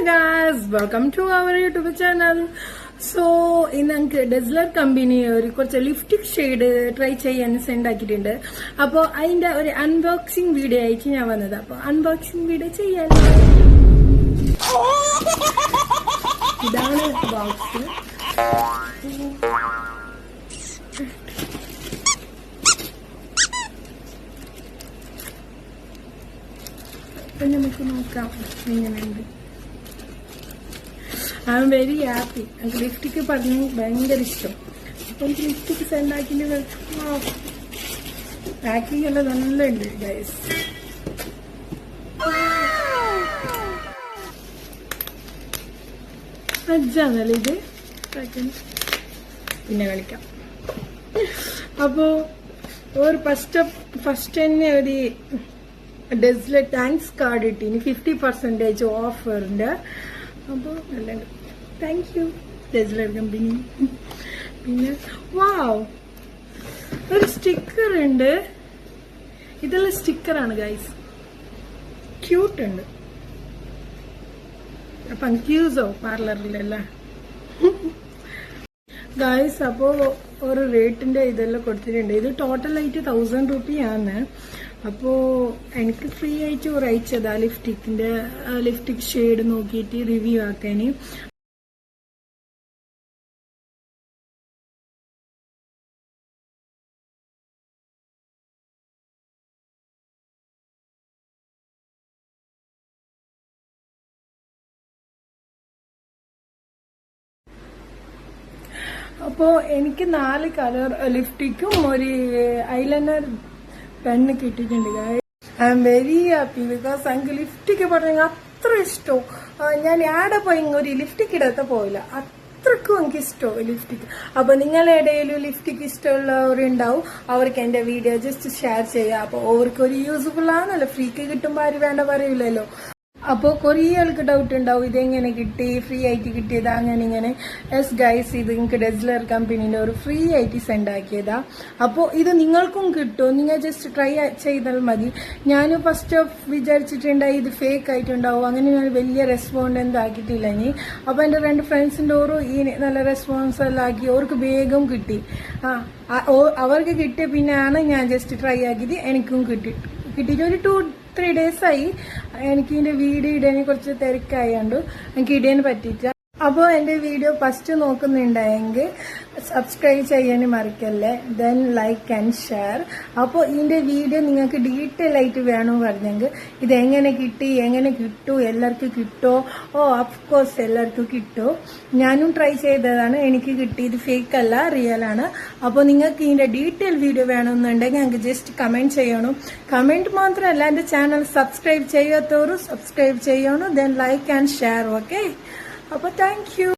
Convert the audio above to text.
guys, welcome to our YouTube channel. So ഇന്ന് നമുക്ക് ഡെസ്ലർ company ഒരു കുറച്ച് ലിപ്സ്റ്റിക് ഷെയ്ഡ് ട്രൈ ചെയ്യാൻ സെൻഡ് ആക്കിയിട്ടുണ്ട്. അപ്പോൾ അതിന്റെ ഒരു അൺബോക്സിംഗ് വീഡിയോ ആയിട്ട് ഞാൻ വന്നത്. അപ്പോൾ അൺബോക്സിംഗ് വീഡിയോ ചെയ്യാൻ ഇതാണ് ബോക്സ്. അപ്പൊ നമുക്ക് നോക്കാം എങ്ങനെയുണ്ട്. I am very happy. എനിക്ക് ലിപ്സ്റ്റിക് പറഞ്ഞ് ഭയങ്കര ഇഷ്ടം. അപ്പൊ എനിക്ക് ലിപ്സ്റ്റിക് സെൻഡ് ആക്കിയിട്ട് പാക്കിംഗ് എല്ലാം നല്ല ഉണ്ട് ഗൈസ്. അജ്ജാന്നല്ലേ ഇത്, പിന്നെ കളിക്കാം. അപ്പോ ഒരു ഫസ്റ്റ് തന്നെ ഒരു ഡെസ്ലർ താങ്ക്സ് കാർഡ് കിട്ടീന് 50% ഓഫറിന്റെ. അപ്പോൾ നല്ല താങ്ക് യു ഡെസ്ലർ കമ്പനി. പിന്നെ വാവ്, ഒരു സ്റ്റിക്കർ ഉണ്ട്. ഇതെല്ലാം സ്റ്റിക്കറാണ് ഗൈസ്, ക്യൂട്ട് ഉണ്ട്. അപ്പൊ എനിക്ക് യൂസോ പാർലറിലല്ല ഗൈസ്. അപ്പോ ഒരു റേറ്റിന്റെ ഇതെല്ലാം കൊടുത്തിട്ടുണ്ട്. ഇത് ടോട്ടലായിട്ട് 1000 രൂപയാണ്. അപ്പോ എനിക്ക് ഫ്രീ ആയിട്ട് ഒരു അയച്ചതാ ലിപ്സ്റ്റിക് ഷെയ്ഡ് നോക്കിയിട്ട് റിവ്യൂ ആക്കാന്. അപ്പോ എനിക്ക് 4 കളർ ലിപ്സ്റ്റിക്കും ഒരു ഐലൈനർ പെണ്ണ് കിട്ടിയിട്ടുണ്ട്. I am very happy because എനിക്ക് ലിപ്സ്റ്റിക് പറഞ്ഞെങ്കിൽ അത്ര ഇഷ്ടവും. ഞാൻ ആടെ പോയി ഒരു ലിപ്സ്റ്റിക് ഇടാത്ത പോയില്ല, അത്രക്കും എനിക്ക് ഇഷ്ടവും ലിപ്സ്റ്റിക്. അപ്പൊ നിങ്ങളുടെ ഇടയിൽ ലിപ്സ്റ്റിക് ഇഷ്ടമുള്ളവരുണ്ടാവും, അവർക്ക് എന്റെ വീഡിയോ ജസ്റ്റ് ഷെയർ ചെയ്യാം. അപ്പൊ അവർക്ക് ഒരു യൂസ്ഫുൾ ആണല്ലോ, ഫ്രീക്ക് കിട്ടുമ്പോ ആരും വേണ്ട പറയില്ലല്ലോ. അപ്പോ കുറേ ആൾക്ക് ഡൗട്ട് ഉണ്ടാവും, ഇതെങ്ങനെ കിട്ടി, ഫ്രീ ആയിട്ട് കിട്ടിയതാ അങ്ങനെ ഇങ്ങനെ. യെസ് ഗൈസ്, ഇത് നിങ്ങൾക്ക് ഡെസ്ലർ കമ്പനീന്റെ ഒരു ഫ്രീ ആയിട്ട് സെൻഡ് ആക്കിയതാ. അപ്പോൾ ഇത് നിങ്ങൾക്കും കിട്ടും, നിങ്ങൾ ജസ്റ്റ് ട്രൈ ചെയ്താൽ മതി. ഞാൻ ഫസ്റ്റ് വിചാരിച്ചിട്ടുണ്ടായി ഇത് ഫേക്ക് ആയിട്ടുണ്ടാവും, അങ്ങനെ ഞാൻ വലിയ റെസ്പോണ്ട് എന്താക്കിയിട്ടില്ല ഇനി. അപ്പൊ എന്റെ 2 ഫ്രണ്ട്സിന്റെ ഓരോ ഈ നല്ല റെസ്പോൺസ് എല്ലാം ആക്കി, അവർക്ക് വേഗം കിട്ടി. അവർക്ക് കിട്ടിയ പിന്നെയാണ് ഞാൻ ജസ്റ്റ് ട്രൈ ആക്കിയത്. എനിക്കും കിട്ടിയിട്ട് ഒരു 2-3 days ആയി. എനിക്ക് ഇതിന്റെ വീഡിയോ ഇടാൻ കുറച്ച് തിരക്കായോണ്ട് എനിക്ക് ഇടാൻ പറ്റിയില്ല. അപ്പോൾ എന്റെ വീഡിയോ ഫസ്റ്റ് നോക്കുന്നുണ്ടായെങ്കിൽ സബ്സ്ക്രൈബ് ചെയ്യാൻ മറക്കല്ലേ, ദെൻ ലൈക്ക് ആൻഡ് ഷെയർ. അപ്പോൾ ഇതിന്റെ വീഡിയോ നിങ്ങൾക്ക് ഡീറ്റെയിൽ ആയിട്ട് വേണമെന്ന് പറഞ്ഞെങ്കിൽ ഇത് എങ്ങനെ കിട്ടി, എങ്ങനെ കിട്ടൂ, എല്ലാവർക്കും കിട്ടോ? ഓഫ്കോഴ്സ് എല്ലാവർക്കും കിട്ടും. ഞാനും ട്രൈ ചെയ്തതാണ്, എനിക്ക് കിട്ടി. ഇത് ഫേക്ക് അല്ല, റിയൽ ആണ്. അപ്പോൾ നിങ്ങൾക്ക് ഇതിന്റെ ഡീറ്റെയിൽ വീഡിയോ വേണമെന്നുണ്ടെങ്കിൽ ഞങ്ങൾക്ക് ജസ്റ്റ് കമന്റ് ചെയ്യണം. കമന്റ് മാത്രമല്ല, എന്റെ ചാനൽ സബ്സ്ക്രൈബ് ചെയ്യാത്തവരും സബ്സ്ക്രൈബ് ചെയ്യണം, then like and share. Okay, അപ്പോൾ താങ്ക് യു.